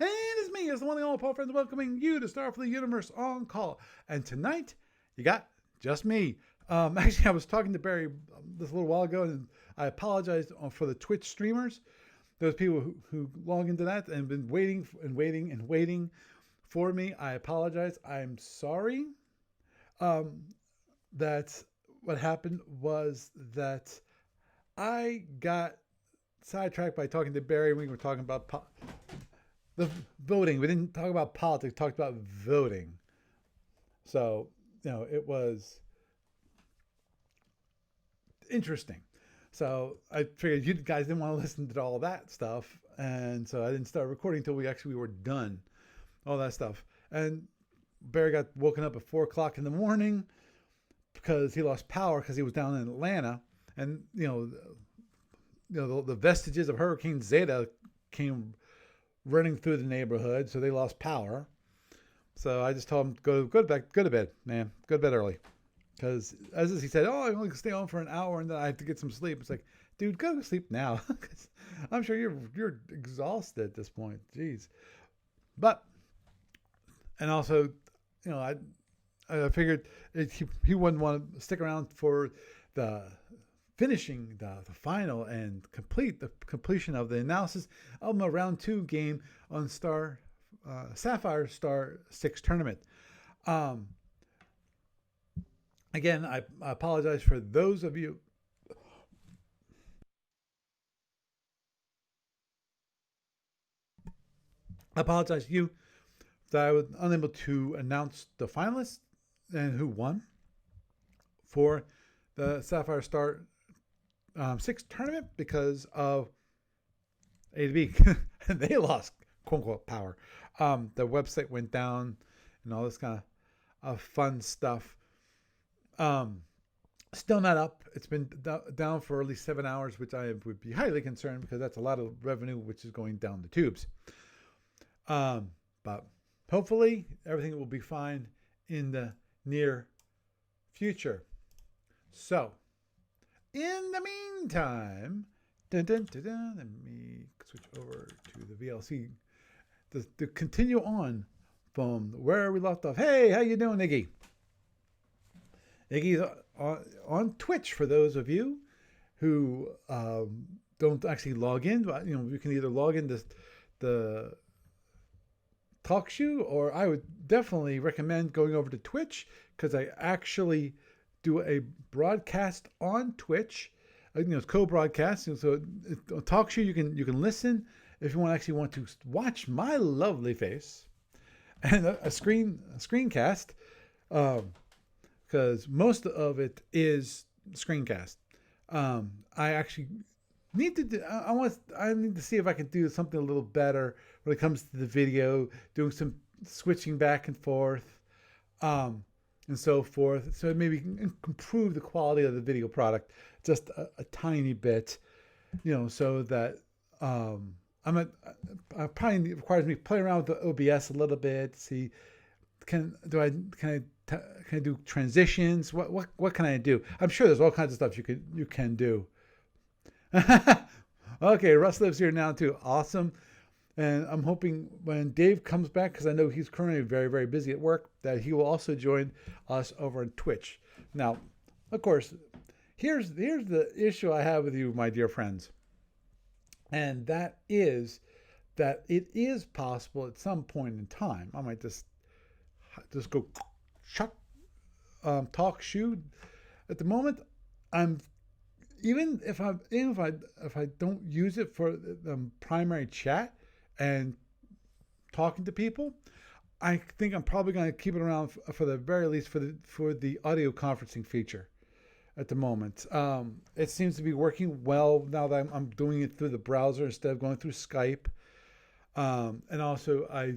And it's me, it's the one and all Paul Friends, welcoming you to Starfleet Universe on Call. And tonight, you got just me. Actually, I was talking to Barry this a little while ago, and I apologized for the Twitch streamers. Those people who log into that and been waiting and waiting and waiting for me. I apologize. I'm sorry. That what happened was that I got sidetracked by talking to Barry. We were talking about the voting. We didn't talk about politics. Talked about voting. So it was interesting. So I figured you guys didn't want to listen to all that stuff, and so I didn't start recording until we were done, all that stuff. And Barry got woken up at 4 o'clock in the morning because he lost power because he was down in Atlanta, and the vestiges of Hurricane Zeta came running through the neighborhood, so they lost power. So I just told him go to bed, man, go to bed early, because as he said, oh, I only can stay on for an hour and then I have to get some sleep. It's like, dude, go to sleep now, because I'm sure you're exhausted at this point. Jeez, but and also, I figured he wouldn't want to stick around for the finishing the final and the completion of the analysis of a round 2 game on Sapphire Star 6 tournament. Again, I apologize for those of you. I apologize to you that I was unable to announce the finalists and who won for the Sapphire Star 6 tournament because of A to B. They lost, quote unquote, power. The website went down and all this kind of fun stuff. Still not up. It's been down for at least 7 hours, which I would be highly concerned because that's a lot of revenue which is going down the tubes. But hopefully everything will be fine in the near future. So, in the meantime, let me switch over to the VLC to continue on from where we left off. Hey, how you doing, Iggy? Iggy's on Twitch for those of you who don't actually log in. But, you can either log into the talk show, or I would definitely recommend going over to Twitch because I actually do a broadcast on Twitch. It's co-broadcast. So a talk show, you can listen if you want to watch my lovely face, and a screencast, because most of it is screencast. I actually need to I need to see if I can do something a little better when it comes to the video, doing some switching back and forth, and so forth. So maybe improve the quality of the video product just a tiny bit, so that probably requires me to play around with the OBS a little bit. See, can I do transitions? What can I do? I'm sure there's all kinds of stuff you can do. Okay, Russ lives here now too. Awesome. And I'm hoping when Dave comes back, because I know he's currently very, very busy at work, that he will also join us over on Twitch. Now, of course, here's the issue I have with you, my dear friends. And that is that it is possible at some point in time. I might just go shut talk shoot. At the moment, I'm even if I don't use it for the primary chat and talking to people, I think I'm probably going to keep it around for the very least for the audio conferencing feature. At the moment, it seems to be working well now that I'm doing it through the browser instead of going through Skype. And also, I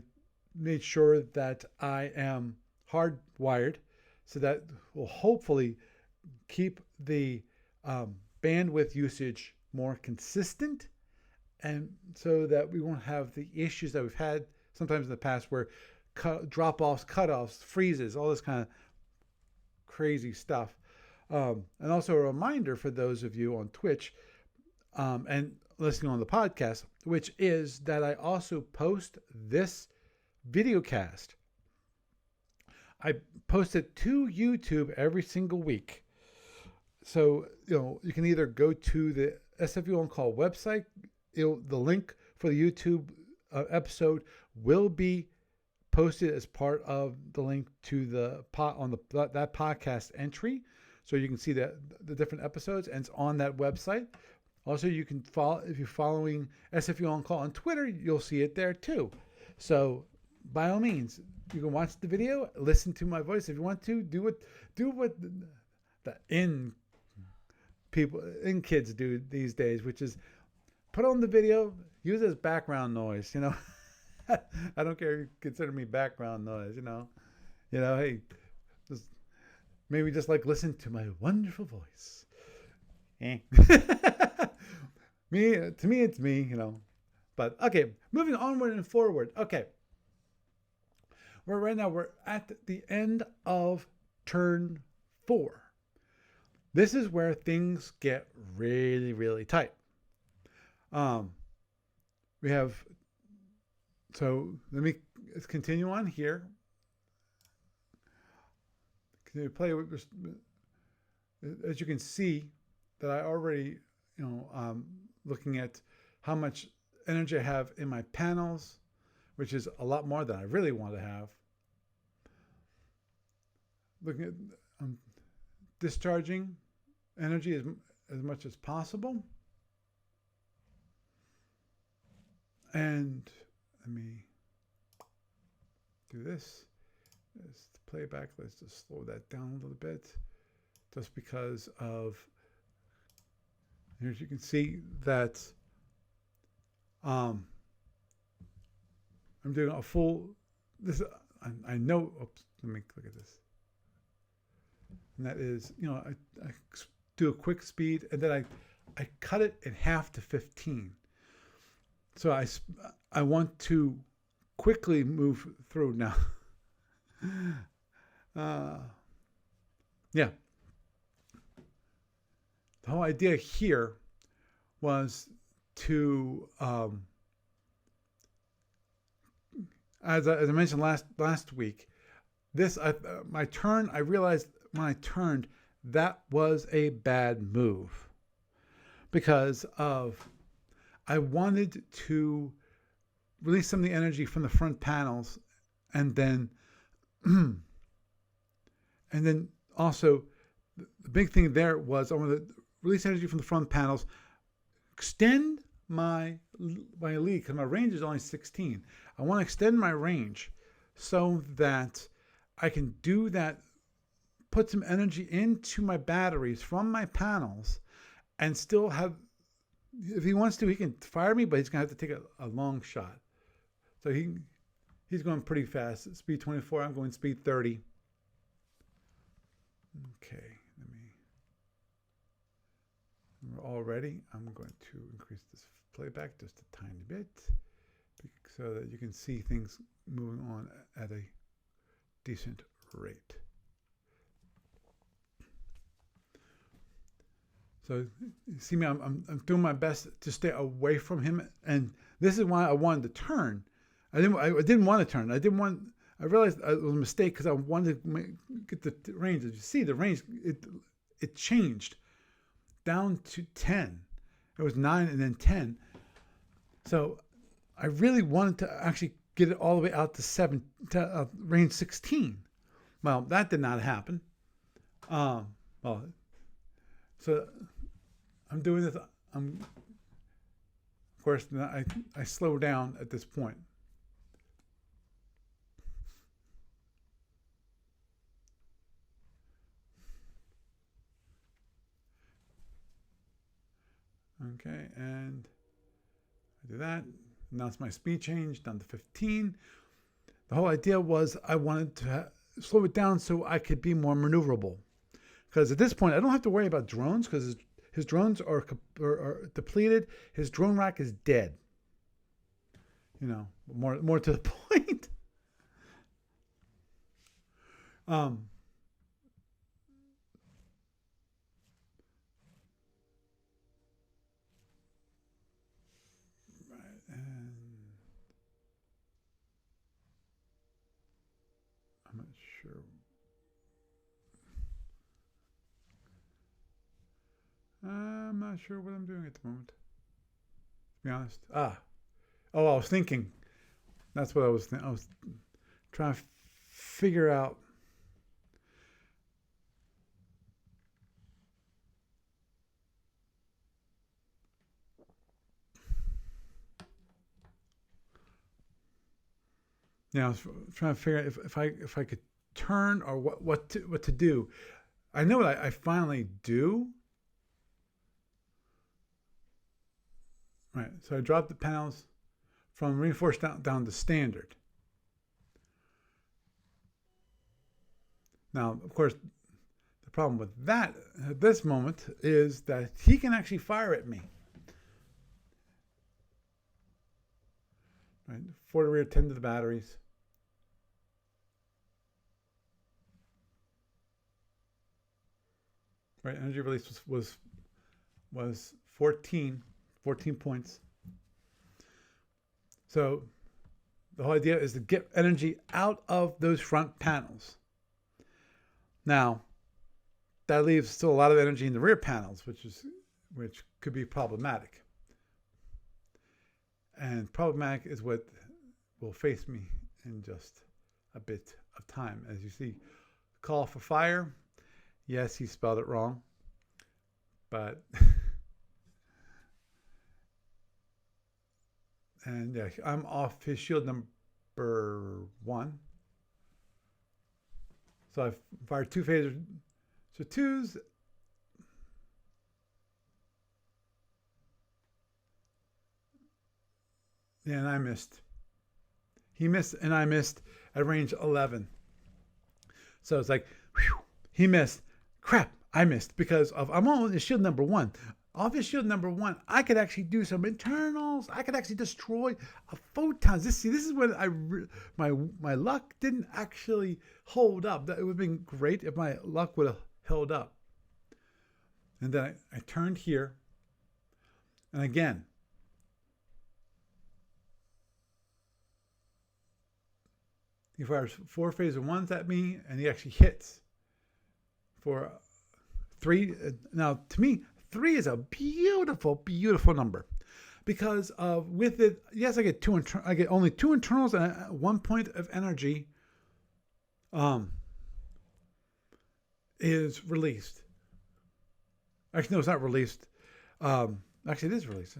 made sure that I am hardwired, so that will hopefully keep the bandwidth usage more consistent, and so that we won't have the issues that we've had sometimes in the past where drop-offs, cut-offs, freezes, all this kind of crazy stuff. And also a reminder for those of you on Twitch, and listening on the podcast, which is that I also post this video cast. I post it to YouTube every single week. So, you can either go to the SFU On Call website. The link for the YouTube episode will be posted as part of the link to that podcast entry. So you can see the different episodes, and it's on that website. Also, you can follow, if you're following SFU On Call on Twitter, you'll see it there too. So by all means, you can watch the video, listen to my voice. If you want to, do what the kids do these days, which is put on the video, use it as background noise. I don't care if you consider me background noise. Hey, maybe just listen to my wonderful voice. To me, it's me. But okay, moving onward and forward. Okay. Right now we're at the end of turn 4. This is where things get really, really tight. Let's continue on here. Can you play with, as you can see that I already, looking at how much energy I have in my panels, which is a lot more than I really want to have. Looking at discharging energy as much as possible. And let me do this. This playback. Let's just slow that down a little bit, just because of. Here, as you can see that I'm doing a full. This I know. Oops, let me look at this. And that is, I do a quick speed, and then I cut it in half to 15. So I want to quickly move through now. Yeah. The whole idea here was to, as I mentioned last week, my turn. I realized when I turned that was a bad move because I wanted to release some of the energy from the front panels, and then also the big thing there was I wanted to release energy from the front panels, extend my lead because my range is only 16. I want to extend my range so that I can do that, put some energy into my batteries from my panels, and still have. If he wants to, he can fire me, but he's gonna have to take a long shot. So he's going pretty fast. Speed 24. I'm going speed 30. Okay, we're all ready. I'm going to increase this playback just a tiny bit so that you can see things moving on at a decent rate. So you see me, I'm doing my best to stay away from him, and this is why I wanted to turn. I didn't want to turn. I realized it was a mistake because I wanted to get the range. As you see, the range it changed down to 10. It was 9 and then 10. So I really wanted to actually get it all the way out to range 16. Well, that did not happen. So I'm doing this. Of course, I slow down at this point. Okay, and I do that. Now it's my speed change down to 15. The whole idea was I wanted to slow it down so I could be more maneuverable. Because at this point, I don't have to worry about drones because his drones are depleted. His drone rack is dead. More to the point. sure. I'm not sure what I'm doing at the moment, to be honest. Oh, I was thinking. That's what I was thinking. I was trying to figure out. Yeah, I was trying to figure out if I could turn or what to do. I know what I finally do. Right, so I dropped the panels from reinforced down to standard. Now, of course, the problem with that at this moment is that he can actually fire at me. Right, 4 to rear, 10 to the batteries. Right, energy release was 14 points. So the whole idea is to get energy out of those front panels. Now, that leaves still a lot of energy in the rear panels, which could be problematic. And problematic is what will face me in just a bit of time. As you see, call for fire. Yes, he spelled it wrong, but and yeah, I'm off his shield number 1. So I've fired 2 phasers. So 2s. Yeah, and I missed. He missed and I missed at range 11. So it's like, whew, he missed. Crap, I missed because I'm on his shield number 1. Off his shield number 1, I could actually do some internals. I could actually destroy photons. This is when my luck didn't actually hold up. It would have been great if my luck would have held up. And then I turned here, and again, he fires 4 phaser 1s at me, and he actually hits for 3. Now, to me, 3 is a beautiful, beautiful number because with it, yes, I get only 2 internals and 1 point of energy is released. Actually, no, it's not released. Actually, it is released.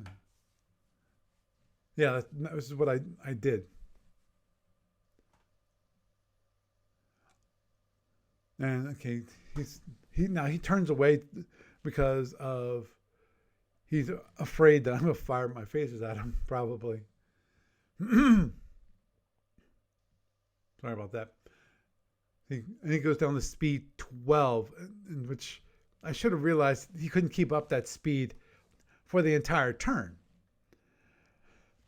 Yeah, this is what I did. And okay, he turns away because he's afraid that I'm going to fire my phasers at him, probably. Sorry about that. He goes down to speed 12, in which I should have realized he couldn't keep up that speed for the entire turn.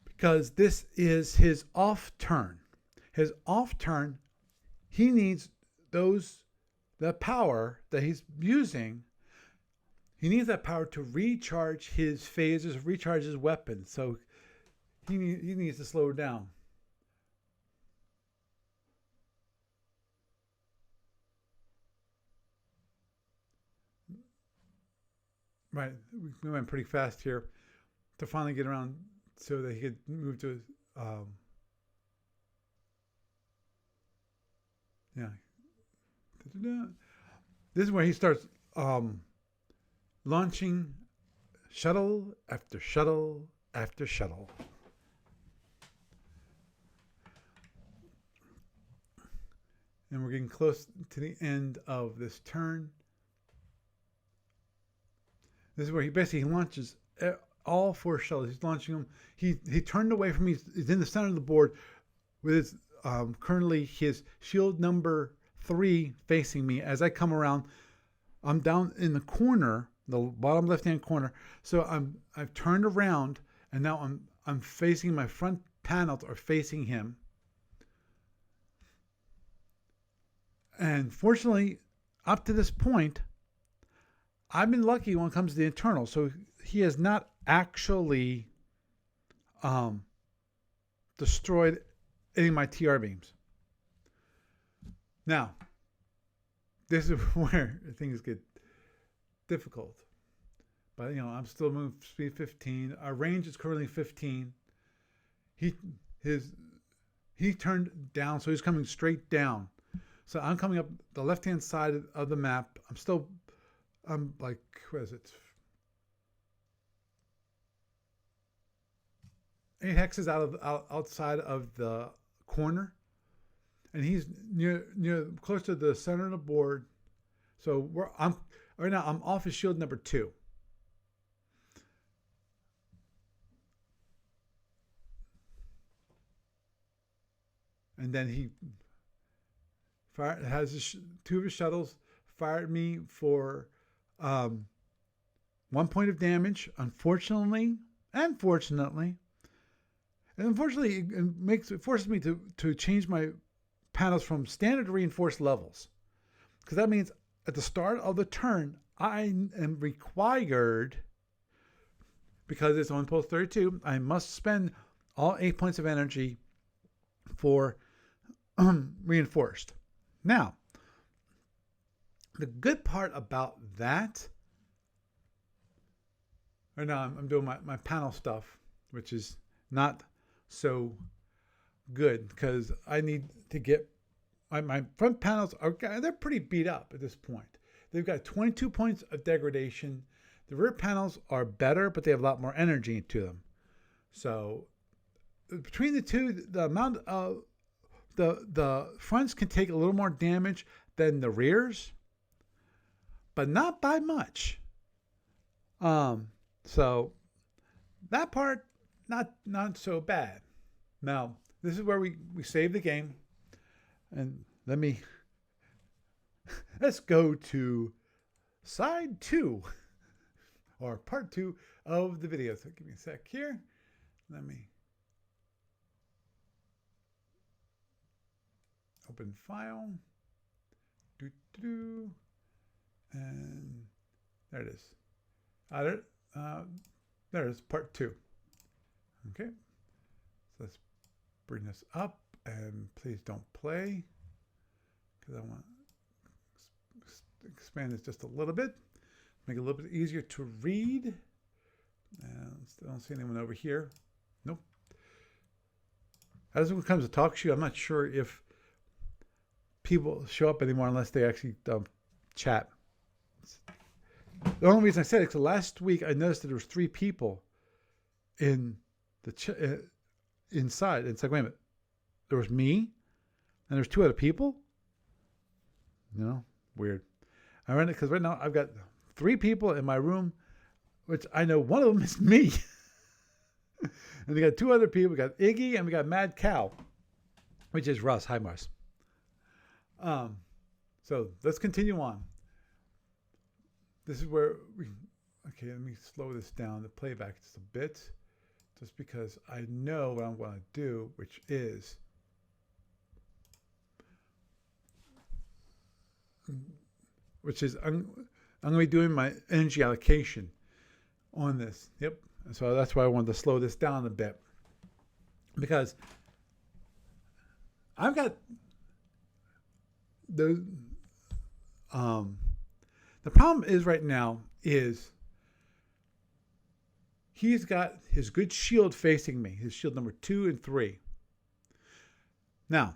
Because this is his off turn. His off turn, he needs the power that he's using. He needs that power to recharge his phasers, recharge his weapon. So he needs to slow down. Right, we went pretty fast here to finally get around so that he could move to yeah. This is where he starts launching shuttle after shuttle after shuttle. And we're getting close to the end of this turn. This is where he basically launches all 4 shuttles. He's launching them. He turned away from me. He's in the center of the board with his currently his shield number 3 facing me. As I come around, I'm down in the corner, the bottom left-hand corner. So I've turned around, and now I'm facing my front panels are facing him. And fortunately, up to this point, I've been lucky when it comes to the internal. So he has not actually destroyed any of my TR beams. Now, this is where things get difficult. But I'm still moving speed 15. Our range is currently 15. He turned down, so he's coming straight down. So I'm coming up the left-hand side of the map. I'm like, what is it? 8 hexes outside of the corner, and he's near close to the center of the board. So right now I'm off his shield number 2. And then he has 2 of his shuttles fired me for 1 point of damage. Unfortunately, and fortunately, it forces me to change my panels from standard to reinforced levels, because that means at the start of the turn I am required, because it's on pulse 32, I must spend all 8 points of energy for reinforced. Now, the good part about that, right now I'm doing my panel stuff, which is not so good, because I need to get my front panels they're pretty beat up at this point. They've got 22 points of degradation. The rear panels are better, but they have a lot more energy to them. So between the two, the amount of the fronts can take a little more damage than the rears, but not by much. So that part, not so bad. Now, this is where we save the game, and let's go to side 2, or part 2 of the video. So give me a sec here. Let me open file, and there it is. There it is, part 2. Okay, so let's bring this up, and please don't play, because I want to expand this just a little bit, make it a little bit easier to read. And I don't see anyone over here. Nope. As it comes to talk show, I'm not sure if people show up anymore unless they actually chat. The only reason I said it is because last week I noticed that there was 3 people in the inside. It's like, wait a minute, there was me, and there's 2 other people. Weird. I run it because right now I've got 3 people in my room, which I know one of them is me. And we got 2 other people. We got Iggy and we got Mad Cow, which is Russ. Hi, Mars. So let's continue on. This is where okay, let me slow this down, the playback just a bit, just because I know what I'm going to do, which is I'm going to be doing my energy allocation on this. Yep. So that's why I wanted to slow this down a bit, because I've got the problem is right now is he's got his good shield facing me, his shield number 2 and 3. Now,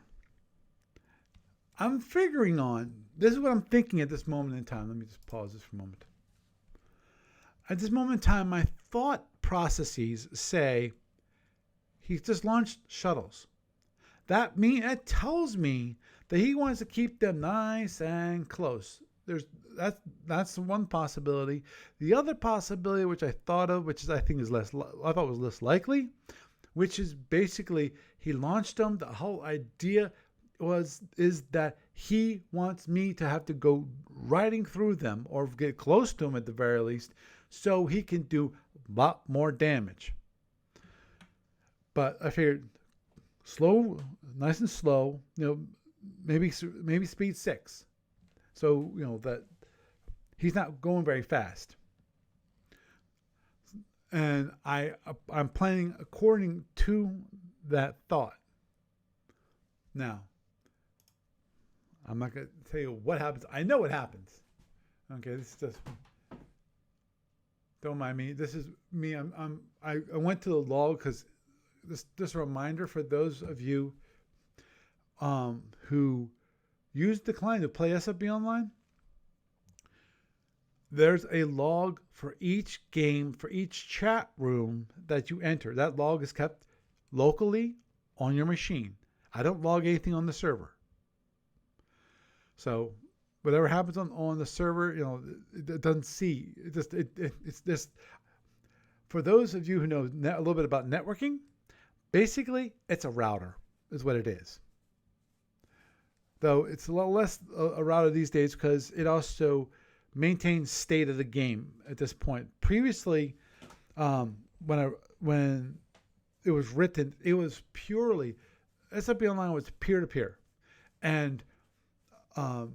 I'm figuring on, this is what I'm thinking at this moment in time. Let me just pause this for a moment. At this moment in time, my thought processes say he's just launched shuttles. That tells me that he wants to keep them nice and close. That's one possibility. The other possibility, which I thought of, which is I think is I thought was less likely, which is basically he launched them. The whole idea is that he wants me to have to go riding through them or get close to them at the very least, so he can do a lot more damage. But I figured slow, nice and slow. Maybe speed 6. So, that he's not going very fast. And I'm planning according to that thought. Now, I'm not going to tell you what happens. I know what happens. Okay, this is just, don't mind me. This is me. I went to the log because this a reminder for those of you who use the client to play SFB online. There's a log for each game, for each chat room that you enter. That log is kept locally on your machine. I don't log anything on the server. So whatever happens on the server, it doesn't see. It's just, for those of you who know a little bit about networking, basically it's a router is what it is. Though it's a little less a router these days because it also maintains state of the game at this point. Previously, when it was written, it was purely SFB Online was peer to peer, and what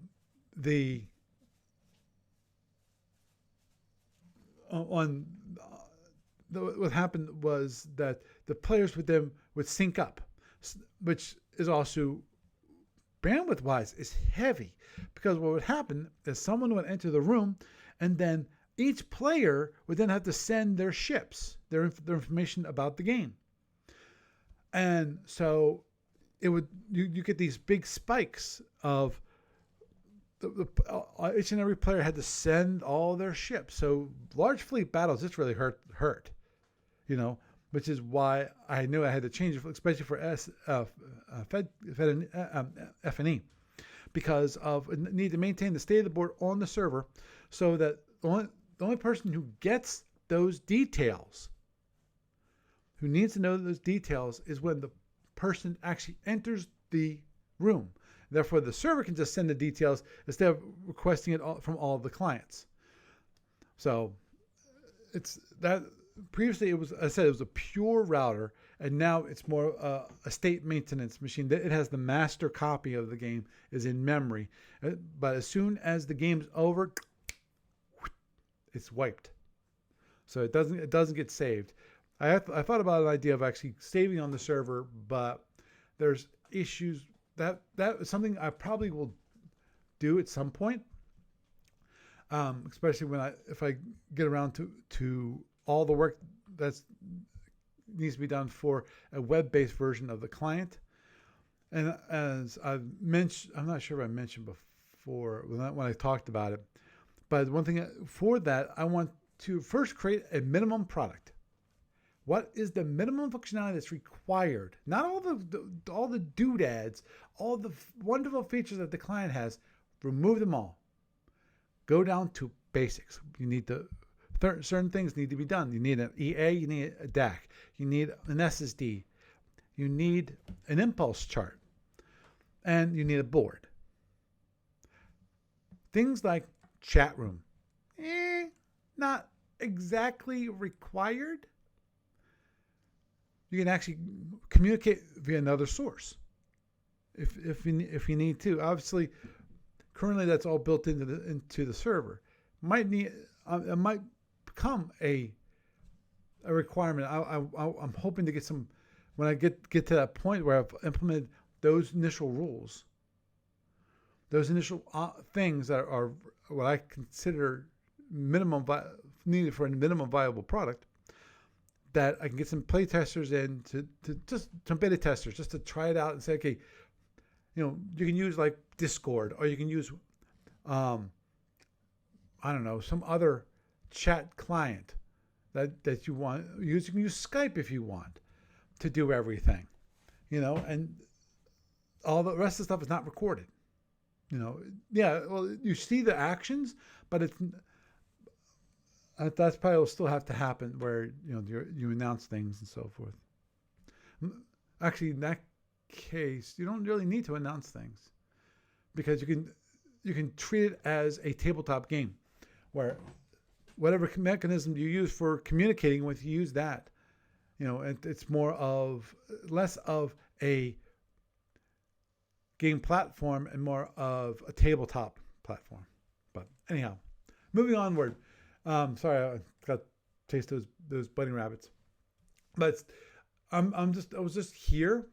happened was that the players would sync up, which is also bandwidth wise is heavy, because what would happen is someone would enter the room, and then each player would then have to send their ships, their information about the game, and so it would you get these big spikes of each and every player had to send all their ships. So large fleet battles, this really hurt, which is why I knew I had to change it, especially for F&E, because of the need to maintain the state of the board on the server, so that the only person who gets those details, who needs to know those details, is when the person actually enters the room. Therefore, the server can just send the details instead of requesting it from all of the clients. So it's that. Previously, it was a pure router, and now it's more a state maintenance machine. It has the master copy of the game is in memory, but as soon as the game's over, it's wiped. So it doesn't get saved. I thought about an idea of actually saving on the server, but there's issues. That is something I probably will do at some point, especially if I get around to all the work that needs to be done for a web-based version of the client. And as I've mentioned, I'm not sure if I mentioned before when I talked about it, but one thing for that, I want to first create a minimum product. What is the minimum functionality that's required? Not all the doodads, all the wonderful features that the client has. Remove them all. Go down to basics. You need to certain things need to be done. You need an EA. You need a DAC. You need an SSD. You need an impulse chart, and you need a board. Things like chat room, not exactly required. You can actually communicate via another source if you need to. Obviously, currently that's all built into the server. It might become a requirement. I'm hoping to get some when I get to that point where I've implemented those initial rules, those initial things that are what I consider needed for a minimum viable product. That I can get some play testers in to just some beta testers just to try it out and say, okay, you can use like Discord, or you can use, I don't know, some other chat client that you want. You can use Skype if you want to do everything, and all the rest of the stuff is not recorded. Yeah, well, you see the actions, but that's probably will still have to happen where you announce things and so forth. Actually, in that case, you don't really need to announce things, because you can treat it as a tabletop game, where whatever mechanism you use for communicating with, you use that. It's less of a game platform and more of a tabletop platform. But anyhow, moving onward. Sorry, I got to taste those bunny rabbits. But I was just here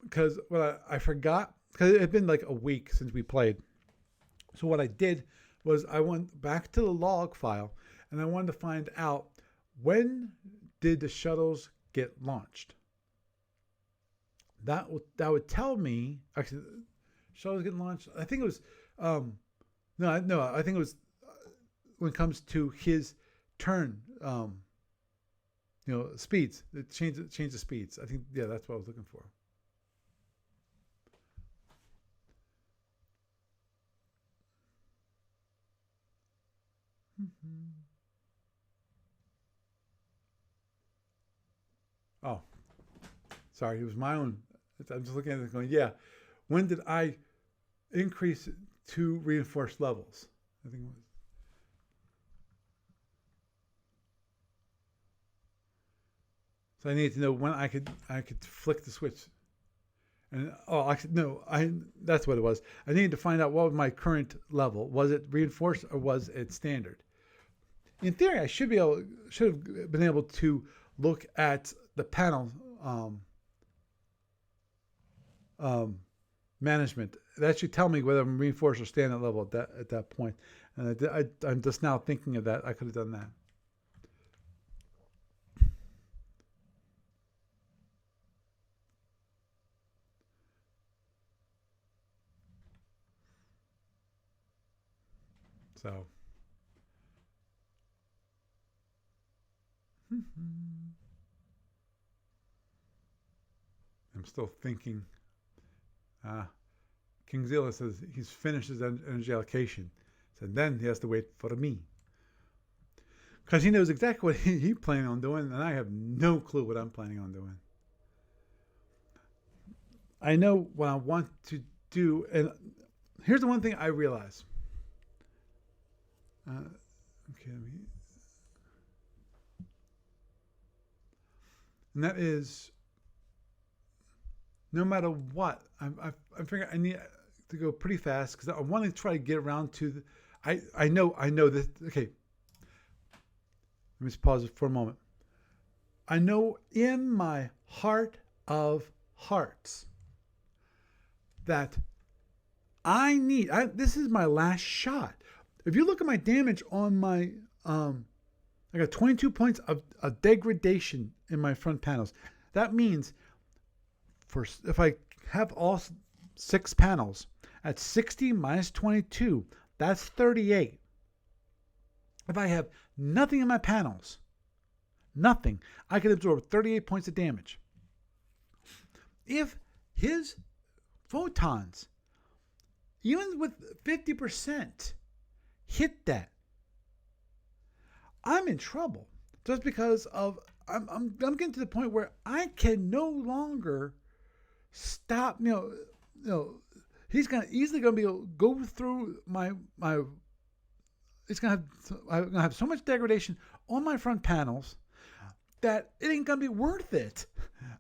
because what I forgot because it had been like a week since we played. So what I did was I went back to the log file and I wanted to find out, when did the shuttles get launched? That would tell me, actually, shuttles getting launched. I think it was no, I think it was when it comes to his turn, speeds. It change the speeds. I think, yeah, that's what I was looking for. Oh, sorry, it was my own. I'm just looking at it going, yeah. When did I increase it to reinforced levels? I think it was. So I need to know when I could flick the switch. And actually, no, that's what it was. I needed to find out what was my current level. Was it reinforced or was it standard? In theory, I should have been able to look at the panel management. That should tell me whether I'm reinforced or standard level at that point. And I'm just now thinking of that. I could have done that. So. I'm still thinking. King Zilla says he's finished his energy allocation. So then he has to wait for me. Because he knows exactly what he's planning on doing, and I have no clue what I'm planning on doing. I know what I want to do, and here's the one thing I realize. Okay, and that is, no matter what, I figure I need to go pretty fast because I want to try to get around to the. I know this. Okay, let me just pause it for a moment. I know in my heart of hearts that this is my last shot. If you look at my damage on my, I got 22 points of degradation in my front panels. That means if I have all 6 panels at 60 minus 22, that's 38. If I have nothing in my panels, nothing, I can absorb 38 points of damage. If his photons, even with 50%, hit that, I'm in trouble. Just because of I'm getting to the point where I can no longer stop. He's easily gonna be able to go through my. I'm gonna have so much degradation on my front panels that it ain't gonna be worth it.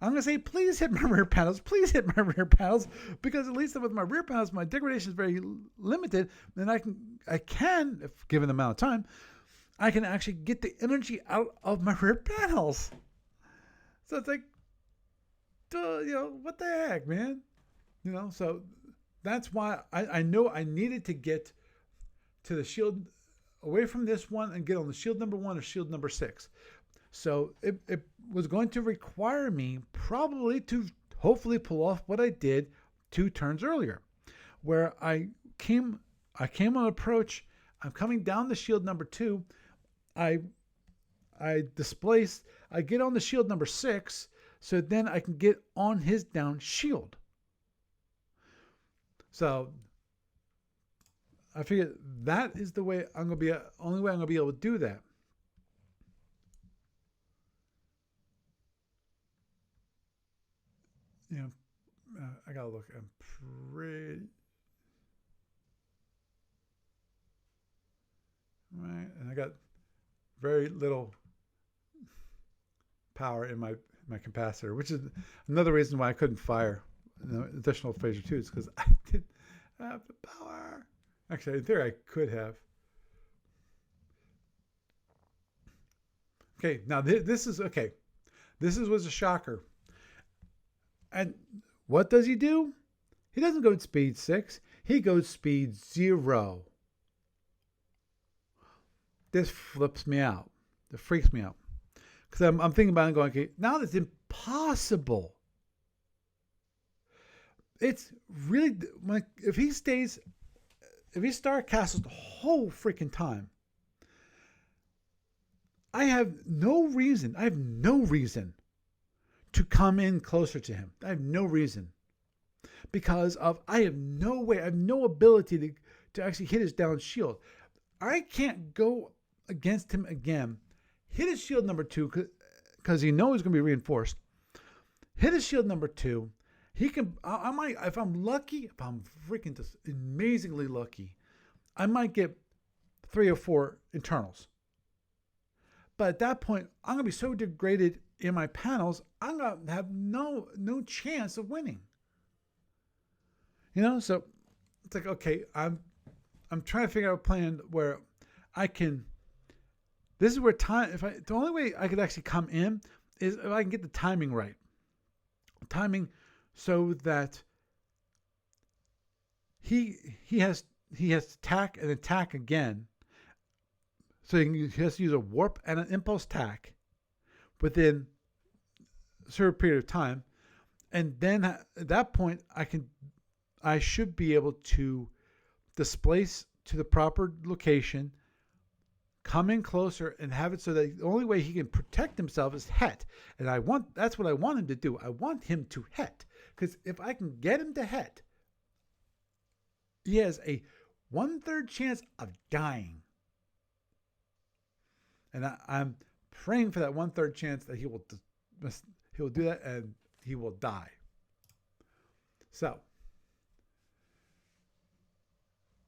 I'm gonna say, please hit my rear panels, because at least with my rear panels, my degradation is very limited, and I can, if given the amount of time, I can actually get the energy out of my rear panels. So it's like, what the heck, man? So that's why I know I needed to get to the shield, away from this one, and get on the shield number 1 or shield number 6. So it was going to require me probably to hopefully pull off what I did 2 turns earlier, where I came on approach. I'm coming down the shield number 2. I displace. I get on the shield number 6, so then I can get on his down shield. So I figured that is the way only way I'm gonna be able to do that. I gotta look. I'm pretty right, and I got very little power in my capacitor, which is another reason why I couldn't fire additional phaser 2s, because I didn't have the power. Actually, in theory, I could have. Okay, now this was a shocker. And what does he do? He doesn't go at speed 6. He goes speed 0. This flips me out. It freaks me out. Because I'm thinking about it and going, okay, now that's impossible. It's really, if he star castles the whole freaking time, I have no reason to come in closer to him. I have no reason. Because I have no ability to actually hit his down shield. I can't go against him again. Hit his shield number 2 because he knows he's going to be reinforced. Hit his shield number 2. He can. I might, if I'm lucky, if I'm freaking just amazingly lucky, I might get 3 or 4 internals. But at that point, I'm gonna be so degraded in my panels, I'm gonna have no chance of winning. So it's like, okay, I'm trying to figure out a plan where I can. This is where the only way I could actually come in is if I can get the timing right. Timing so that he has to attack and attack again. So he has to use a warp and an impulse attack within a certain period of time. And then at that point, I should be able to displace to the proper location, come in closer, and have it so that the only way he can protect himself is het. And that's what I want him to do. I want him to het. Because if I can get him to het, he has a 1/3 chance of dying. And I'm praying for that 1/3 chance that he will do that and he will die. So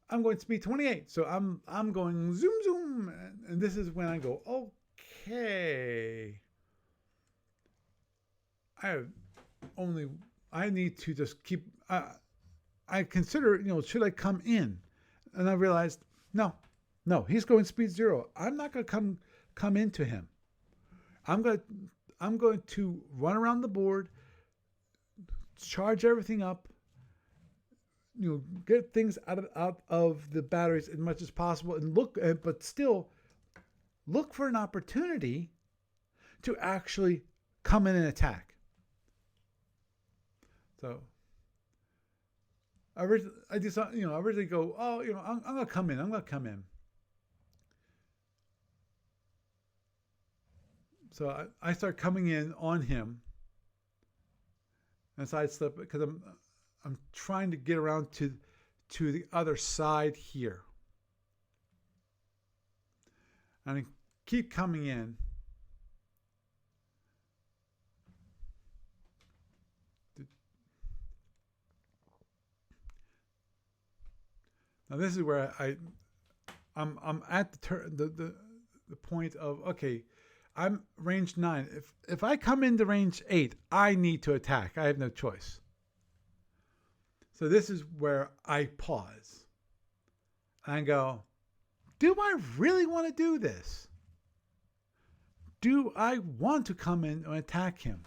I'm going speed 28. So I'm going zoom zoom, and this is when I go, okay. I need to just keep. I consider, should I come in? And I realized, no, he's going speed 0. I'm not going to come into him. I'm going to run around the board, charge everything up, get things out of the batteries as much as possible, and but still look for an opportunity to actually come in and attack. So I originally go, I'm going to come in. So I start coming in on him and sidestep because I'm trying to get around to the other side here. And I keep coming in. Now this is where I'm at the point of, okay, I'm range 9. If I come into range 8, I need to attack. I have no choice. So this is where I pause. And I go, do I really want to do this? Do I want to come in and attack him?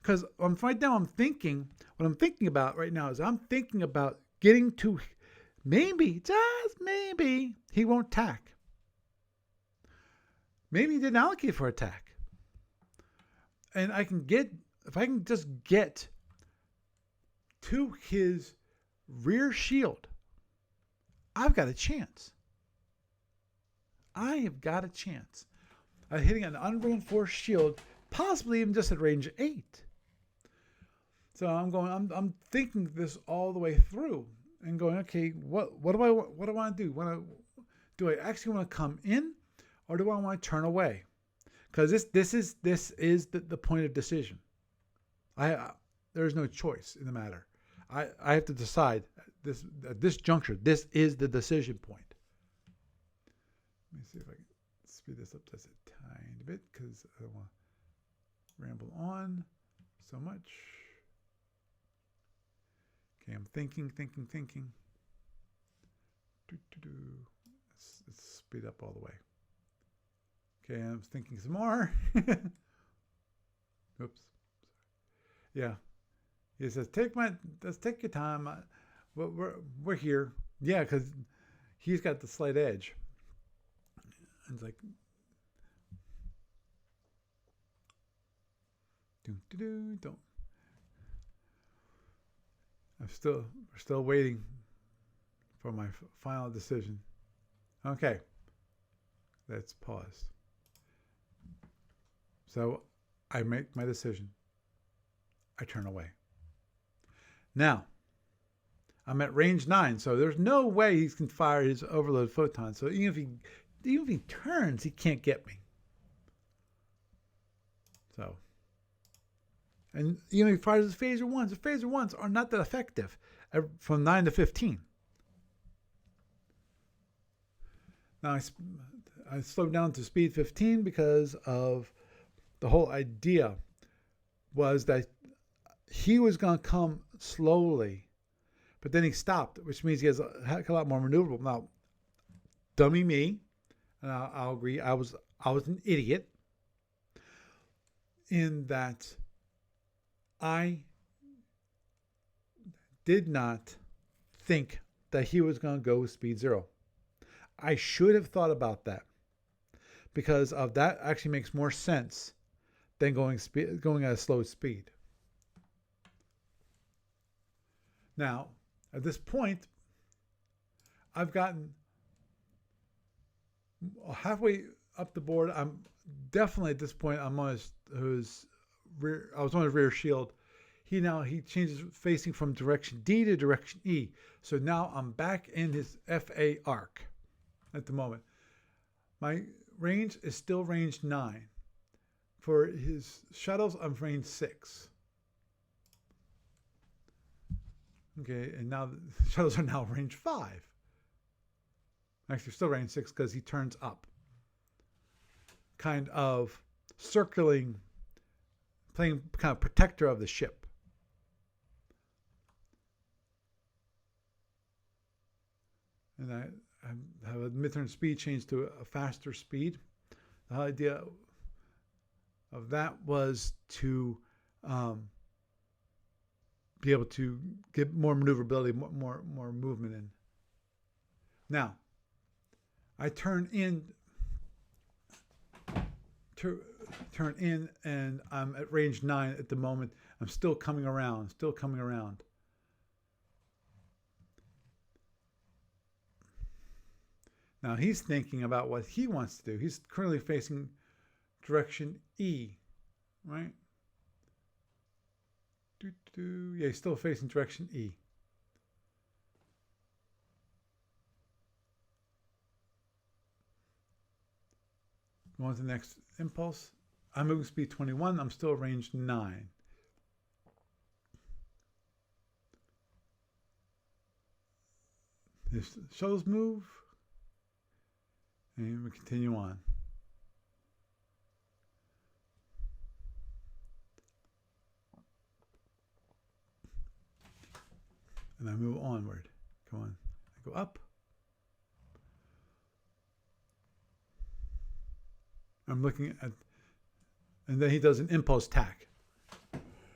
Because right now what I'm thinking about right now is I'm thinking about getting to, maybe, just maybe, he won't attack. Maybe he didn't allocate for attack. And if I can just get to his rear shield, I've got a chance. I have got a chance of hitting an unreinforced shield, possibly even just at range 8. So I'm thinking this all the way through and going, okay, what do I want to do? Do I actually want to come in? Or do I want to turn away? Because this is the point of decision. There's no choice in the matter. I have to decide at this juncture. This is the decision point. Let me see if I can speed this up just a tiny bit because I don't want to ramble on so much. Okay, I'm thinking. Let's speed up all the way. Okay, I'm thinking some more. Oops. Yeah. He says, let's take your time. We're here. Yeah, because he's got the slight edge. And it's like, don't. We're still waiting for my final decision. Okay, let's pause. So I make my decision. I turn away. Now, I'm at range 9, so there's no way he can fire his overload photon. So even if he turns, he can't get me. So, and even if he fires his phaser ones, the phaser ones are not that effective from 9 to 15. Now I slowed down to speed 15 because of the whole idea was that he was going to come slowly, but then he stopped, which means he has a heck of a lot more maneuverable. Now, dummy me, and I'll agree, I was an idiot in that I did not think that he was going to go with speed 0. I should have thought about that, because of that actually makes more sense than going at a slow speed. Now, at this point, I've gotten halfway up the board. I'm definitely at this point, I'm on his rear. I was on his rear shield. He changes facing from direction D to direction E. So now I'm back in his FA arc at the moment. My range is still range 9. For his shuttles, I'm range 6. Okay, and now the shuttles are now range 5. Actually, still range 6 because he turns up. Kind of circling, playing kind of protector of the ship. And I have a mid-turn speed change to a faster speed. The idea of that was to be able to get more maneuverability, more movement in. Now, I turn in, and I'm at range 9 at the moment. I'm still coming around. Now he's thinking about what he wants to do. He's currently facing direction E, right? Yeah, he's still facing direction E. Go on to the next impulse. I'm moving speed 21. I'm still range 9. His shuttles move. And we continue on. And I move onward. Come on. I go up. I'm looking at, and then he does an impulse tack.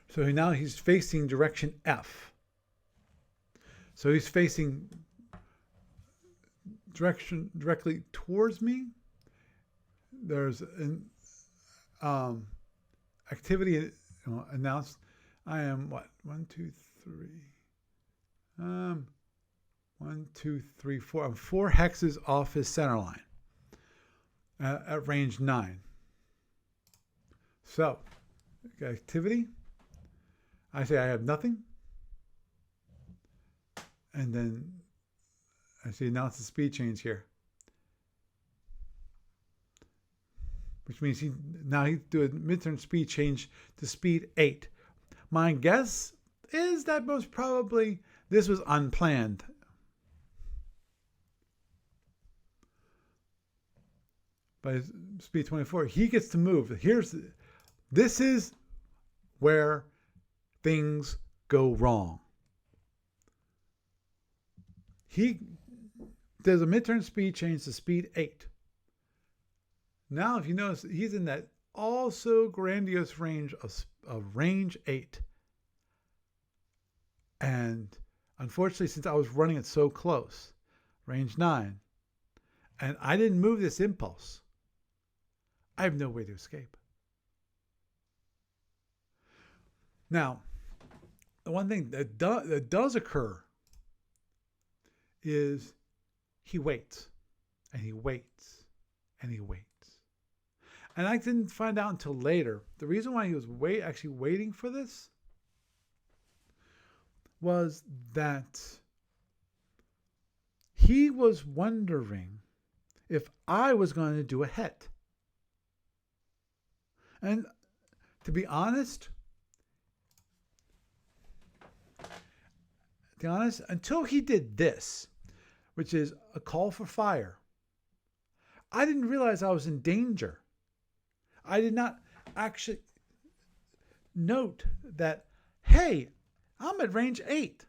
So now he's facing direction F. So he's facing directly towards me. There's an activity announced. I am what? 1, 2, 3. 1, 2, 3, 4. I'm 4 hexes off his center line at range 9. So, activity. I say I have nothing. And then I see announce the speed change here. Which means he do a mid-turn speed change to speed 8. My guess is that most probably this was unplanned. By speed 24, he gets to move. This is where things go wrong. He does a mid-turn speed change to speed 8. Now, if you notice, he's in that also grandiose range of range 8. And unfortunately, since I was running it so close, range 9, and I didn't move this impulse, I have no way to escape. Now, the one thing that does occur is he waits, and he waits, and he waits. And I didn't find out until later. The reason why he was actually waiting for this was that he was wondering if I was going to do a hit. And to be honest, until he did this, which is a call for fire, I didn't realize I was in danger. I did not actually note that, hey, I'm at range 8.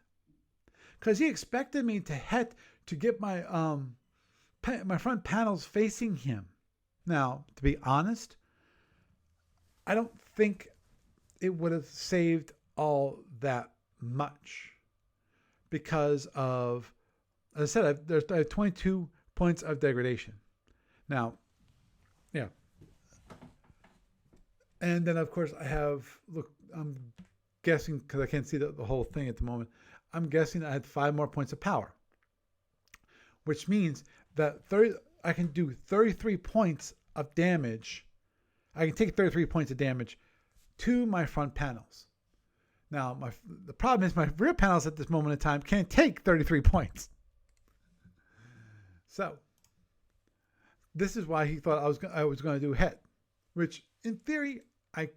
Because he expected me to hit to get my my front panels facing him. Now, to be honest, I don't think it would have saved all that much. Because of, as I said, I have 22 points of degradation. Now, yeah. And then, of course, I have, look, I'm guessing, because I can't see the whole thing at the moment, I'm guessing I had 5 more points of power. Which means that I can do 33 points of damage. I can take 33 points of damage to my front panels. Now, the problem is my rear panels at this moment in time can't take 33 points. So, this is why he thought I was going to do a hit, which in theory, I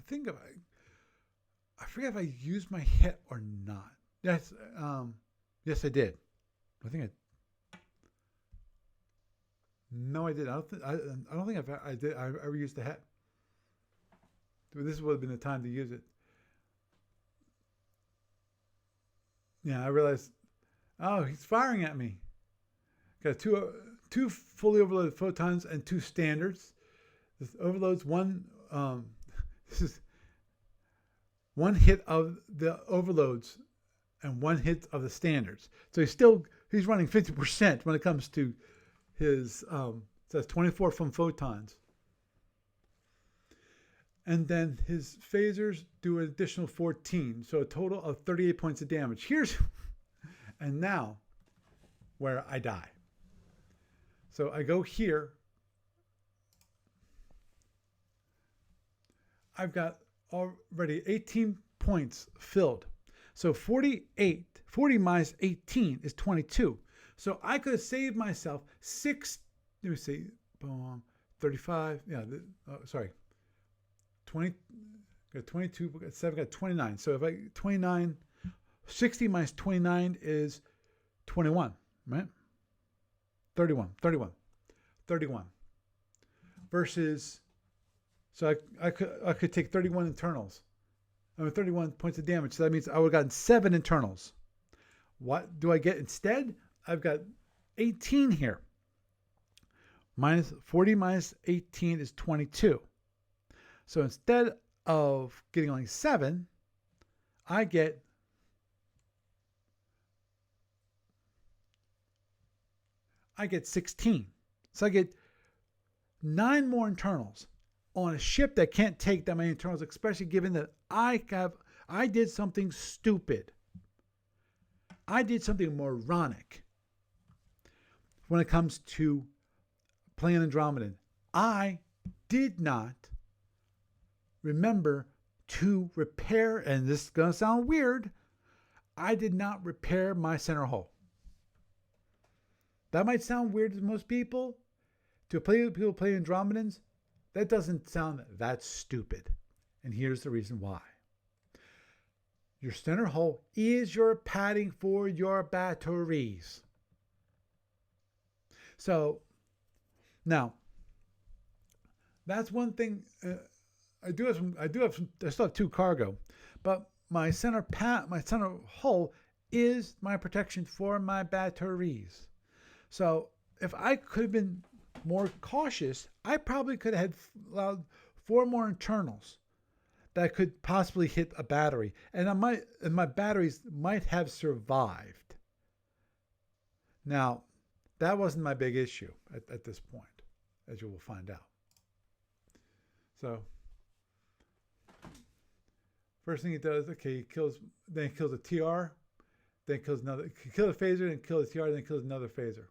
think I forget if I used my hit or not. Yes, yes, I did. I think no, I did. I don't think I did. I ever used the hit. This would have been the time to use it. Yeah, I realized, oh, he's firing at me. Got two fully overloaded photons and 2 standards. This overloads this is 1 hit of the overloads and 1 hit of the standards. So he's running 50% when it comes to his says 24 from photons. And then his phasers do an additional 14. So a total of 38 points of damage. And now where I die. So I go here. I've got already 18 points filled. So 40 minus 18 is 22. So I could have saved myself 35. Yeah, sorry. 20, got 22, got 7, got 29. So if 60 minus 29 is 21, right? 31. Versus, so I could take 31 internals. 31 points of damage. So that means I would have gotten 7 internals. What do I get instead? I've got 18 here. 40 minus 18 is 22. So instead of getting only 7, I get I get 16. So I get 9 more internals on a ship that can't take that many internals, especially given that I did something stupid. I did something moronic when it comes to playing Andromedan. I did not remember to repair, and this is going to sound weird, I did not repair my center hull. That might sound weird to most people. To people play Andromedans, that doesn't sound that stupid. And here's the reason why. Your center hull is your padding for your batteries. So, now, that's one thing. I still have 2 cargo, but my center hull is my protection for my batteries. So if I could have been more cautious, I probably could have allowed 4 more internals. that could possibly hit a battery, and my batteries might have survived. Now, that wasn't my big issue at this point, as you will find out. So, first thing he does, okay, he kills a TR, then kills another, he kills a phaser, then kills a TR, then kills another phaser.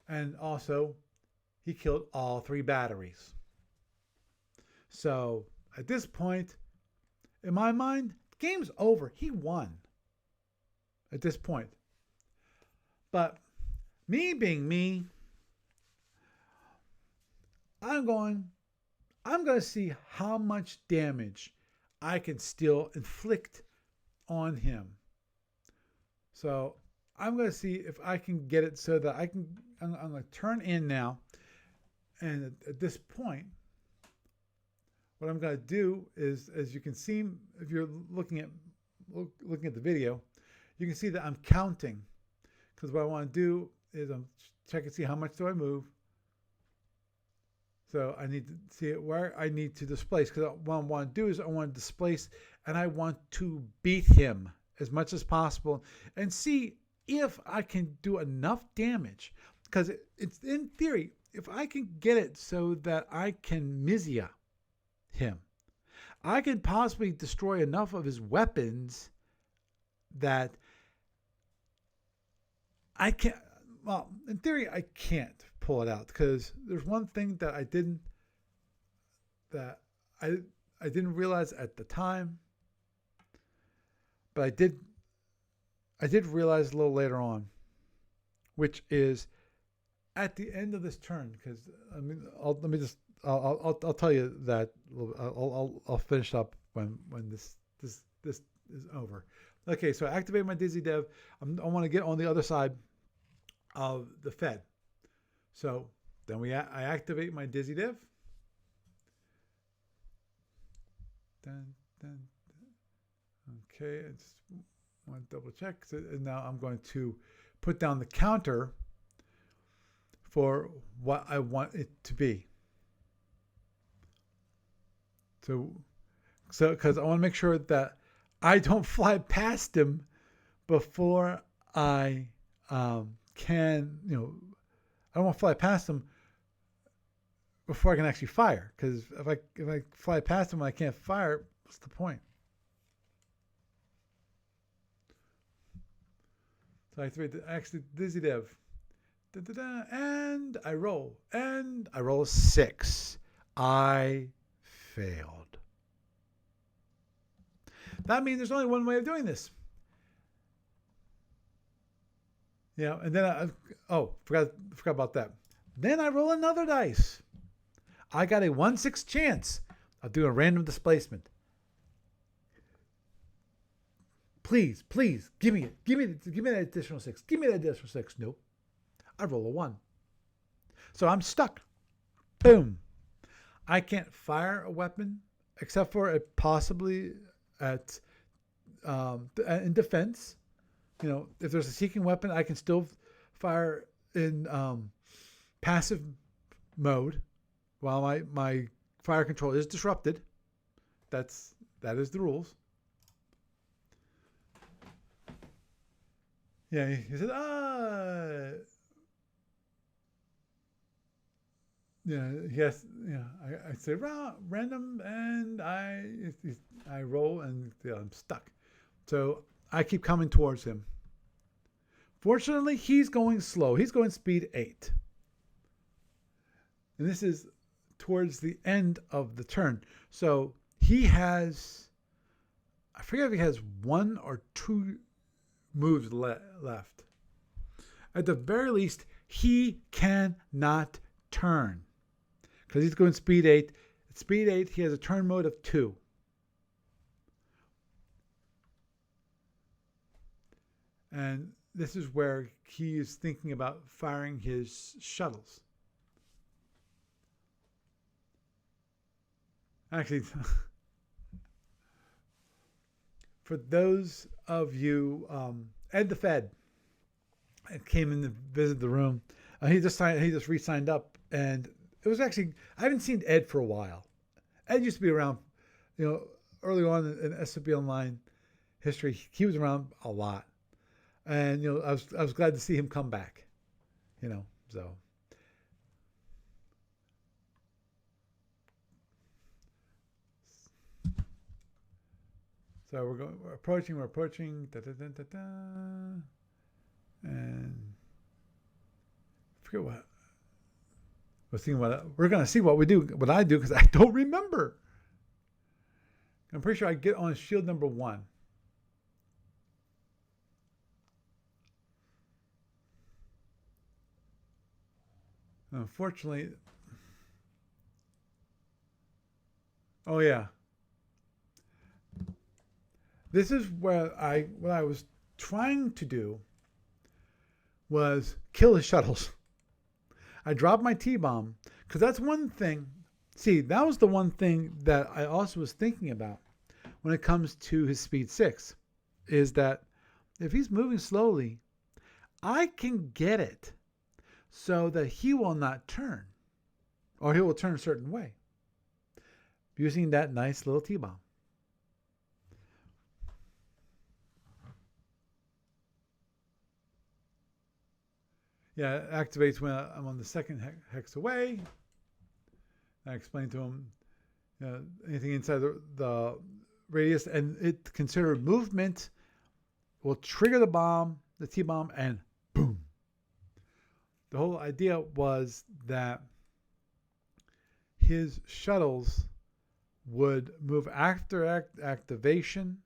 And also, he killed all 3 batteries. So, at this point, in my mind, the game's over. He won at this point. But me being me, I'm going to see how much damage I can still inflict on him. So I'm going to see if I can get it so that I'm going to turn in now. And at this point, what I'm going to do is, as you can see, if you're looking at the video, you can see that I'm counting. Because what I want to do is I'm checking to see how much do I move. So I need to see where I need to displace. Because what I want to do is I want to displace and I want to beat him as much as possible and see if I can do enough damage. Because it's in theory, if I can get it so that I can Mizia him, I can possibly destroy enough of his weapons that I can't. Well, in theory, I can't pull it out because there's one thing that I didn't realize at the time, but I did realize a little later on, which is at the end of this turn. Because I mean, I'll tell you that. I'll finish up when this is over. Okay, so I activate my Dizzy Dev. I want to get on the other side of the Fed. So then I activate my Dizzy Dev. Okay, I just want to double check. So, and now I'm going to put down the counter for what I want it to be. So because I want to make sure that I don't fly past him before I can, I don't want to fly past him before I can actually fire. Because if I fly past him and I can't fire, what's the point? So I activate the Dizzy Dev. And I roll. And I roll a 6. I failed. That means there's only one way of doing this. And then forgot about that. Then I roll another dice. I got a 1/6 chance of doing a random displacement. Please, give me it. Give me that additional 6. Give me that additional 6. Nope. I roll a 1. So I'm stuck. Boom. I can't fire a weapon except for possibly in defense. If there's a seeking weapon, I can still fire in passive mode while my fire control is disrupted. That is the rules. Yeah, he said, yes, I say random, and I roll, and I'm stuck. So I keep coming towards him. Fortunately, he's going slow. He's going speed 8. And this is towards the end of the turn. So he has, I forget if he has 1 or 2 moves left. At the very least, he cannot turn. Because he's going speed 8. At speed 8, he has a turn mode of 2. And this is where he is thinking about firing his shuttles. Actually, for those of you, Ed the Fed came in to visit the room. He just re-signed up, and it was actually, I haven't seen Ed for a while. Ed used to be around you know, early on in SFU Online history, he was around a lot, and you know, I was glad to see him come back. You know, so we're approaching, da, da, da, da, da, and I forget what. I was thinking we're gonna see what I do because I don't remember. I'm pretty sure I get on shield number 1. Unfortunately, oh yeah, this is what I was trying to do was kill his shuttles. I dropped my T-bomb because that's one thing. See, that was the one thing that I also was thinking about when it comes to his speed 6 is that if he's moving slowly, I can get it so that he will not turn or he will turn a certain way using that nice little T-bomb. Yeah, it activates when I'm on the second hex away. I explained to him anything inside the radius, and it considered movement will trigger the T-bomb, and boom. The whole idea was that his shuttles would move after activation,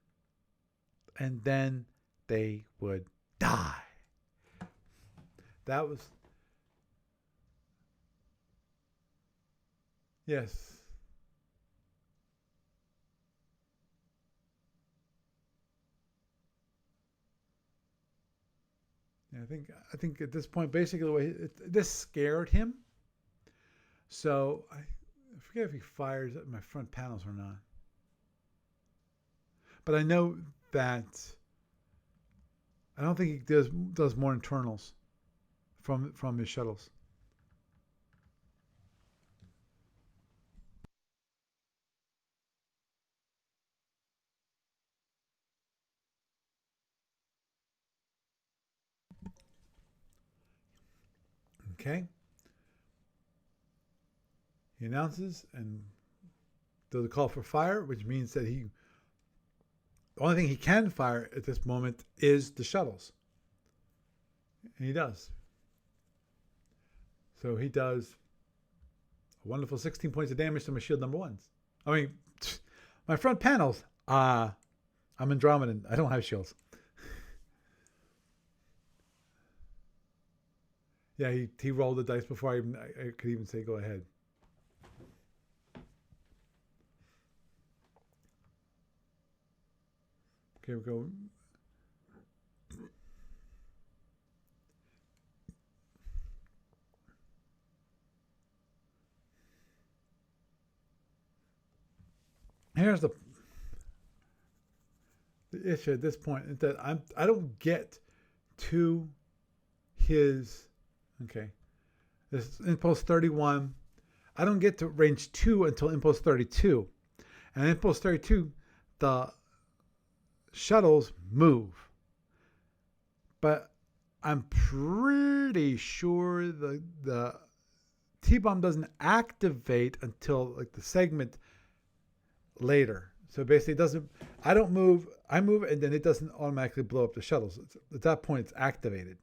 and then they would die. That was, yes. Yeah, I think at this point, basically, the way this scared him. So I forget if he fires at my front panels or not. But I know that I don't think he does more internals from his shuttles. Okay. He announces and does a call for fire, which means that the only thing he can fire at this moment is the shuttles. And he does. So he does a wonderful 16 points of damage to my shield number 1s. I mean, my front panels, I'm Andromedan. I don't have shields. Yeah, he rolled the dice before I could even say go ahead. Okay, we go. Here's the issue at this point is that I don't get to his this impulse 31. I don't get to range 2 until impulse 32, and impulse 32 the shuttles move, but I'm pretty sure the T-bomb doesn't activate until like the segment later. So basically, it doesn't. I don't move. I move, and then it doesn't automatically blow up the shuttles. At that point, it's activated.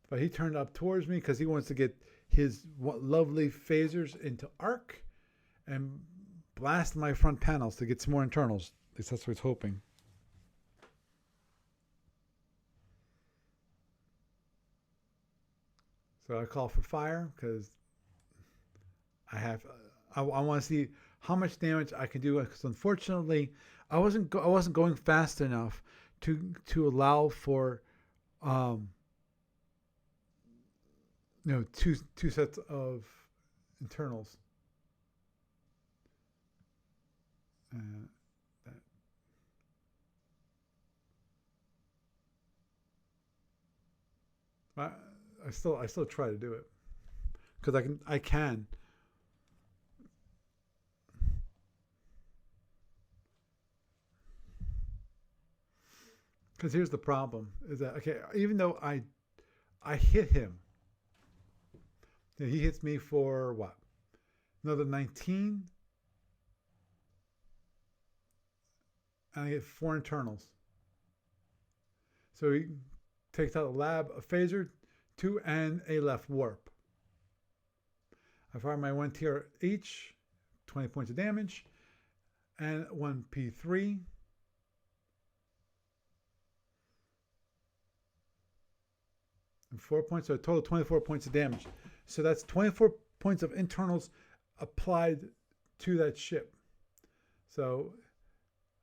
But he turned up towards me because he wants to get his lovely phasers into arc and blast my front panels to get some more internals. At least that's what he's hoping. So I call for fire because I want to see how much damage I can do. Because unfortunately, I wasn't going fast enough to allow for two sets of internals. That. I still try to do it because I can. Because here's the problem: is that okay? Even though I hit him, he hits me for what? Another 19, and I get 4 internals. So he takes out a lab, a phaser, 2, and a left warp. I fire my 1 TRH, 20 points of damage, and 1 P3. And 4 points, so a total of 24 points of damage. So that's 24 points of internals applied to that ship. So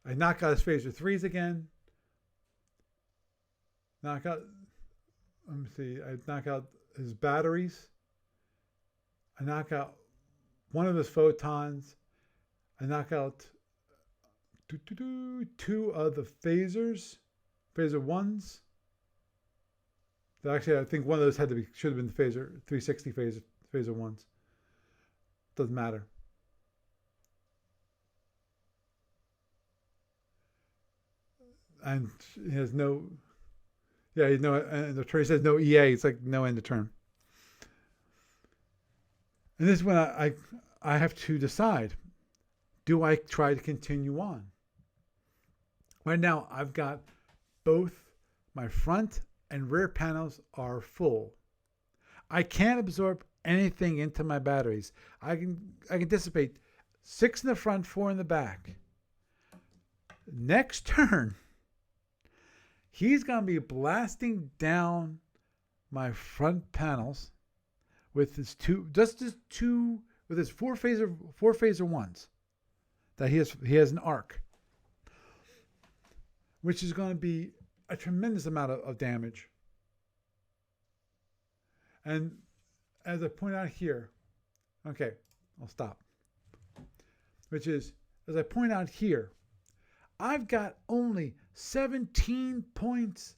I knock out his phaser 3s again. Knock out, let me see, I knock out his batteries. I knock out one of his photons. I knock out 2 of the phasers, phaser 1s. Actually, I think one of those should have been the phaser 360 phaser 1s. Doesn't matter. And he has no, yeah, and the trace says no EA. It's like no end of turn. And this is when I have to decide: do I try to continue on? Right now, I've got both my front and rear panels are full. I can't absorb anything into my batteries. I can dissipate 6 in the front, 4 in the back. Next turn, he's going to be blasting down my front panels with his with his four phaser 1s that he has an arc, which is going to be a tremendous amount of damage. And as I point out here, okay, I'll stop. Which is, as I point out here, I've got only 17 points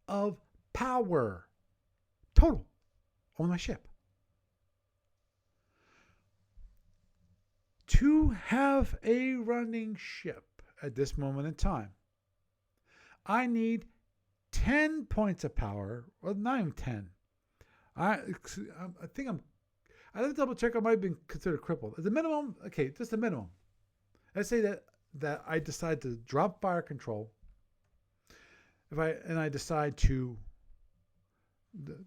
of power total on my ship. To have a running ship at this moment in time, I need 10 points of power. Well, not even 10. I think I have to double check. I might have been considered crippled. As a minimum, okay, just a minimum. Let's say that I decide to drop fire control. I decide to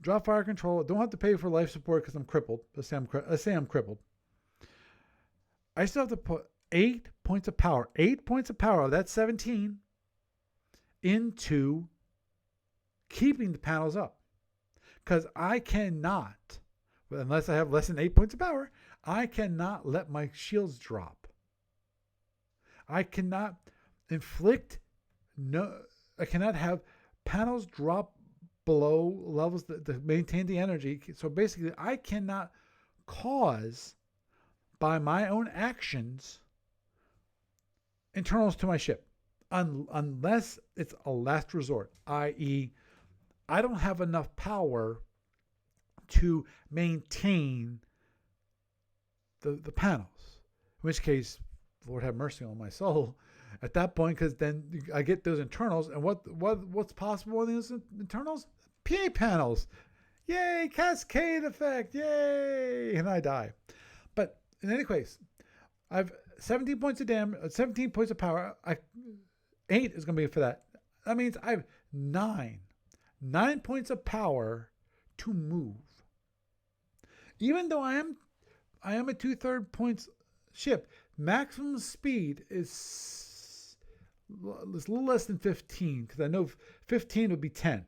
drop fire control, don't have to pay for life support because I'm crippled. Let's say I'm crippled. I still have to put 8 points of power. 8 points of power. That's 17 into keeping the panels up. Because I cannot, unless I have less than 8 points of power, I cannot let my shields drop. I cannot I cannot have panels drop below levels that maintain the energy. So basically, I cannot cause, by my own actions, internals to my ship. Unless it's a last resort, i.e., I don't have enough power to maintain the panels. In which case, Lord have mercy on my soul at that point, because then I get those internals. And what's possible in those internals? PA panels. Yay, cascade effect. Yay, and I die. But in any case, I've 17 points of damage, 17 points of power. 8 is going to be for that. That means I have 9 points of power to move. Even though I am a 2/3 points ship, maximum speed is a little less than 15, because I know 15 would be 10.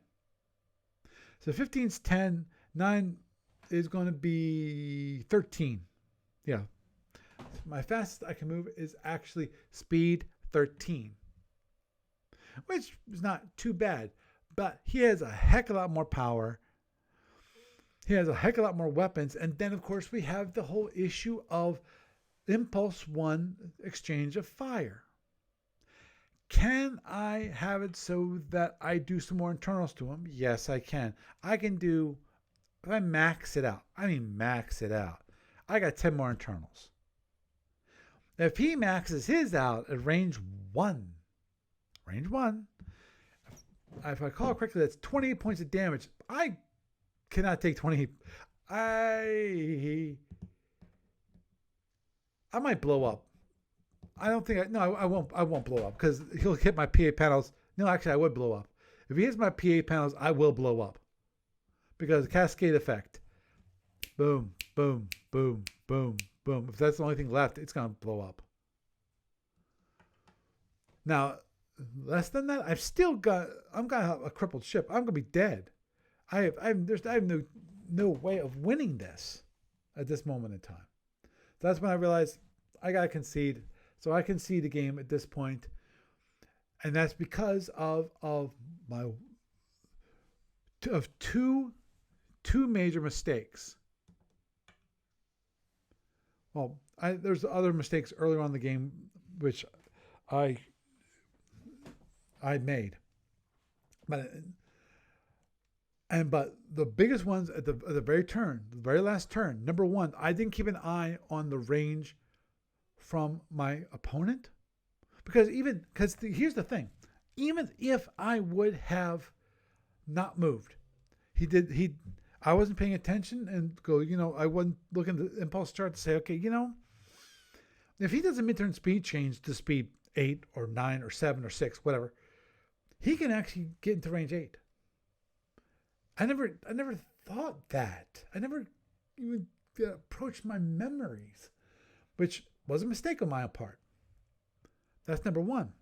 So 15 is 10, 9 is going to be 13. Yeah. My fastest I can move is actually speed 13, which is not too bad. But he has a heck of a lot more power. He has a heck of a lot more weapons. And then, of course, we have the whole issue of Impulse 1 exchange of fire. Can I have it so that I do some more internals to him? Yes, I can. I can do, if I max it out, I got 10 more internals. If he maxes his out at range 1, if I recall correctly, that's 28 points of damage. I cannot take 20. I might blow up. I don't think I won't blow up because he'll hit my PA panels. No, actually I would blow up. If he hits my PA panels, I will blow up. Because cascade effect. Boom, boom, boom, boom, boom. If that's the only thing left, it's gonna blow up. Now, less than that, I'm gonna have a crippled ship. I'm gonna be dead. I have no way of winning this at this moment in time. That's when I realized I gotta concede. So I concede the game at this point, and that's because of two major mistakes. Well, there's other mistakes earlier on in the game which I made, but the biggest ones at the very last turn. Number one, I didn't keep an eye on the range from my opponent, because here's the thing, even if I would have not moved, I wasn't paying attention and I wasn't looking at the impulse chart to say, okay, if he does a midturn speed change to speed 8 or 9 or 7 or 6, whatever, he can actually get into range 8. I never thought that. I never even approached my memories, which was a mistake on my part. That's number one.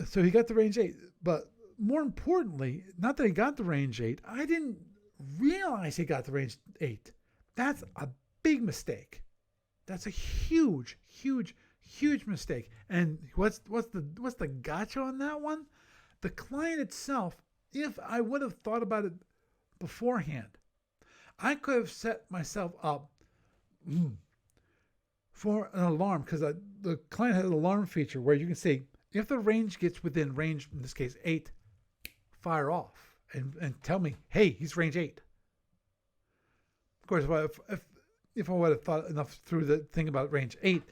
So he got the range 8, but more importantly, not that he got the range 8, I didn't realize he got the range 8. That's a big mistake. That's a huge, huge, huge mistake. And what's the gotcha on that one? The client itself, if I would have thought about it beforehand, I could have set myself up for an alarm, because the client has an alarm feature where you can say, if the range gets within range, in this case 8, fire off and tell me, hey, he's range 8. Of course, if I would have thought enough through the thing about range 8,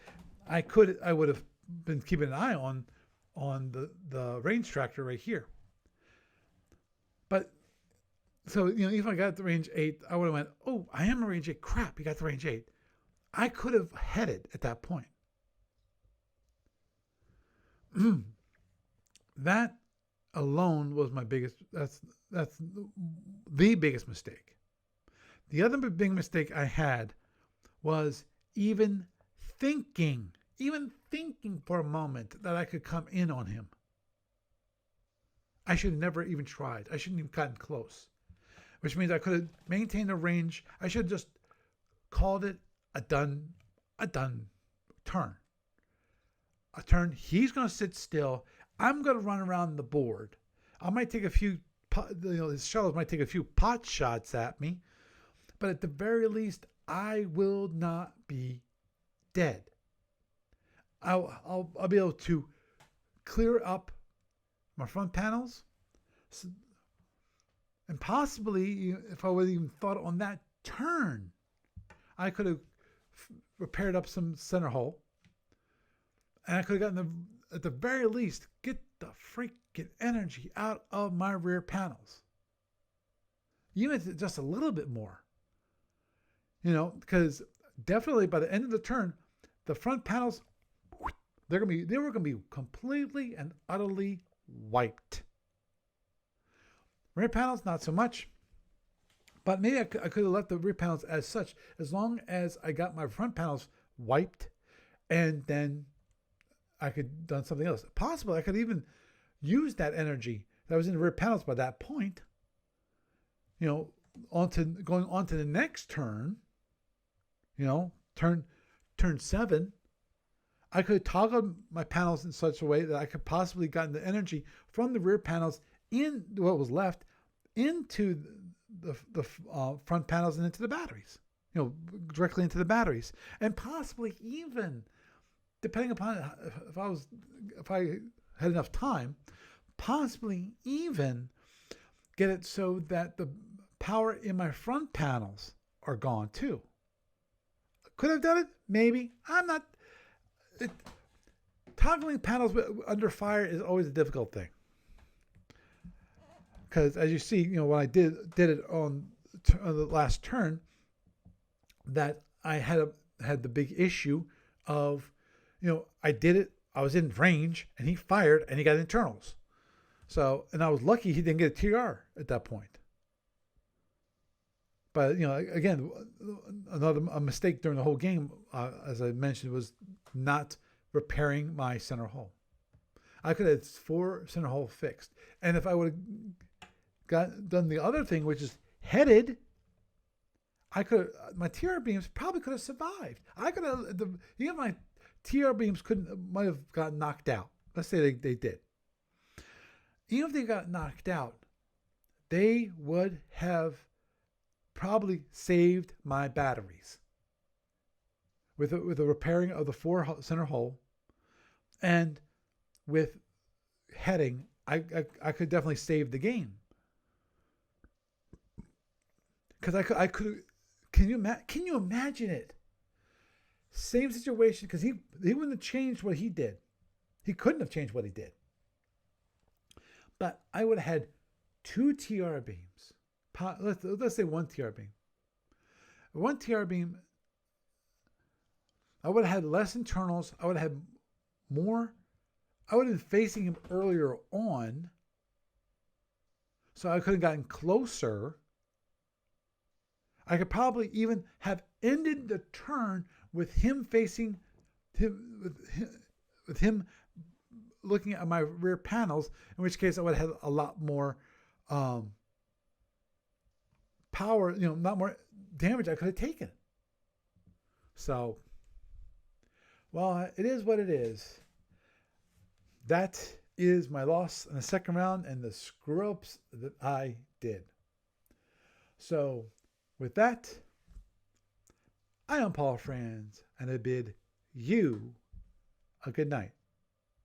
I would have been keeping an eye on the range tracker right here. But so if I got the range 8, I would have went, oh, I am a range 8. Crap, you got the range 8. I could have headed at that point. That alone was my biggest. That's the biggest mistake. The other big mistake I had was even thinking for a moment that I could come in on him. I should have never even tried. I shouldn't have gotten close, which means I could have maintained a range. I should have just called it a done turn. A turn. He's going to sit still. I'm going to run around the board. I might take a few, his shuttles might take a few pot shots at me, but at the very least, I will not be dead. I'll be able to clear up my front panels, and possibly, if I would have even thought on that turn, I could have repaired up some center hull, and I could have gotten at the very least, get the freaking energy out of my rear panels. Even just a little bit more. Because definitely by the end of the turn, the front panels, they were going to be completely and utterly wiped. Rear panels, not so much. But maybe I could have left the rear panels as such, as long as I got my front panels wiped, and then I could have done something else. Possibly I could even use that energy that was in the rear panels by that point, going on to the next turn, turn 7, I could toggle my panels in such a way that I could possibly gotten the energy from the rear panels in what was left into the front panels and into the batteries, directly into the batteries, and possibly even, depending upon if I had enough time, possibly even get it so that the power in my front panels are gone too. Could I have done it? Maybe. I'm not. Toggling panels under fire is always a difficult thing. Because as you see, when I did it on the last turn, that I had the big issue of, I did it. I was in range, and he fired, and he got internals. So, and I was lucky he didn't get a TR at that point. But again, a mistake during the whole game, as I mentioned, was not repairing my center hull. I could have 4 center hull fixed, and if I would have done the other thing, which is headed, I could my TR beams probably could have survived. I could have my TR beams might have gotten knocked out. Let's say they did. Even if they got knocked out, they would have probably saved my batteries with the repairing of the 4 center hull, and with heading, I could definitely save the game. Because I could. Can you imagine it? Same situation, because he wouldn't have changed what he did. He couldn't have changed what he did. But I would have had 2 TR beams. Let's say 1 TR beam. 1 TR beam, I would have had less internals. I would have had more. I would have been facing him earlier on, so I could have gotten closer. I could probably even have ended the turn with him facing him, with him looking at my rear panels, in which case I would have had a lot more power, not more damage I could have taken. So, well, it is what it is. That is my loss in the second round and the screw-ups that I did. So, with that, I am Paul Franz, and I bid you a good night.